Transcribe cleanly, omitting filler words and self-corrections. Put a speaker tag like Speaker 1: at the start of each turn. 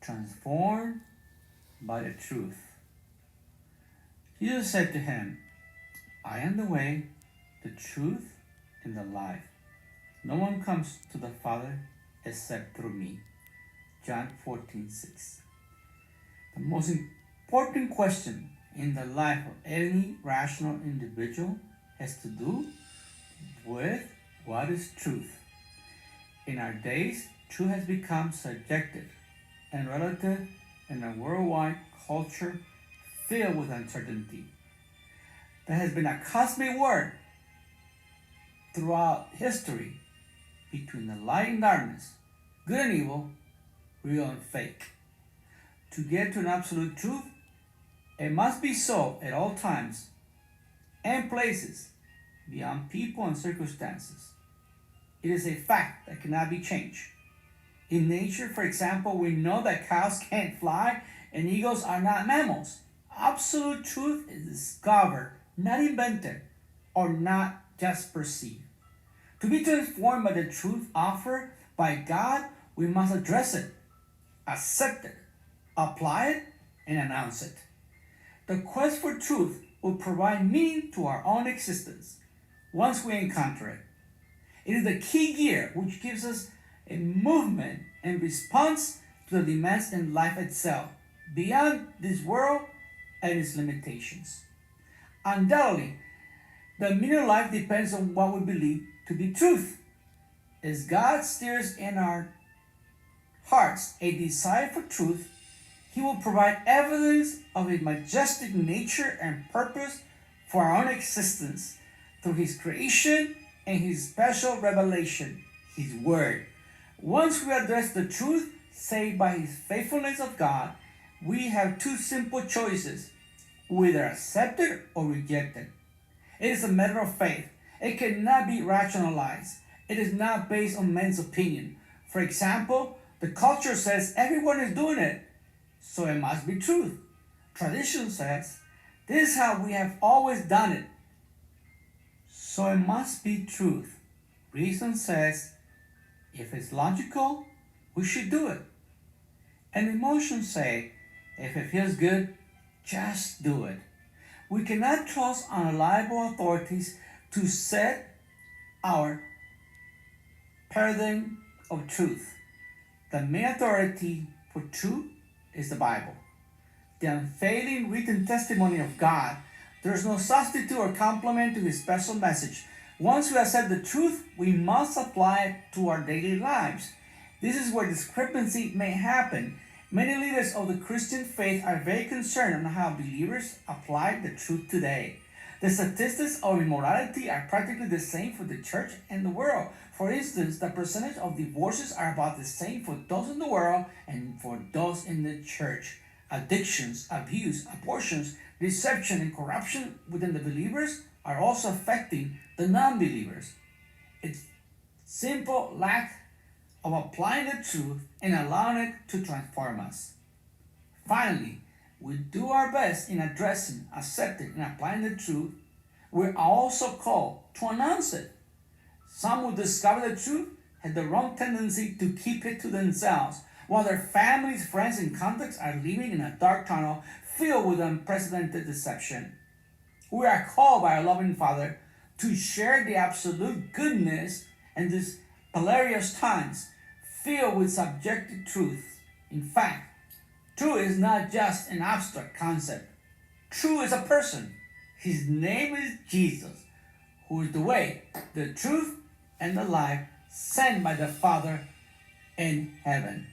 Speaker 1: transformed by the truth. Jesus said to him, I am the way, the truth, and the life. No one comes to the Father except through me. John 14:6. The most important question in the life of any rational individual has to do with what is truth. In our days, truth has become subjective and relative in a worldwide culture filled with uncertainty. There has been a cosmic war throughout history between the light and darkness, good and evil, real and fake. To get to an absolute truth, it must be so at all times and places, beyond people and circumstances. It is a fact that cannot be changed. In nature, for example, we know that cows can't fly and eagles are not mammals. Absolute truth is discovered, not invented, or not just perceived. To be transformed by the truth offered by God, we must address it, accept it, apply it, and announce it. The quest for truth will provide meaning to our own existence once we encounter it. It is the key gear which gives us a movement and response to the demands in life itself, beyond this world and its limitations. Undoubtedly, the meaning of life depends on what we believe to be truth. As God stirs in our hearts a desire for truth, He will provide evidence of His majestic nature and purpose for our own existence through His creation and His special revelation, His Word. Once we address the truth saved by His faithfulness of God, we have two simple choices: we either accept it or reject it. It is a matter of faith. It cannot be rationalized. It is not based on men's opinion. For example, the culture says everyone is doing it, so it must be truth. Tradition says this is how we have always done it, so it must be truth. Reason says if it's logical, we should do it. And emotions say if it feels good, just do it. We cannot trust unreliable authorities to set our paradigm of truth. The main authority for truth is the Bible, the unfailing written testimony of God. There is no substitute or complement to His special message. Once we accept the truth, we must apply it to our daily lives. This is where discrepancy may happen. Many leaders of the Christian faith are very concerned on how believers apply the truth today. The statistics of immorality are practically the same for the church and the world. For instance, the percentage of divorces are about the same for those in the world and for those in the church. Addictions, abuse, abortions, deception, and corruption within the believers are also affecting the non-believers. It's simple lack of applying the truth and allowing it to transform us. Finally, we do our best in addressing, accepting, and applying the truth. We're also called to announce it. Some who discover the truth have the wrong tendency to keep it to themselves, while their families, friends, and contacts are living in a dark tunnel filled with unprecedented deception. We are called by our loving Father to share the absolute goodness in these perilous times filled with subjective truth. In fact, truth is not just an abstract concept. Truth is a person. His name is Jesus, who is the way, the truth, and the life sent by the Father in heaven.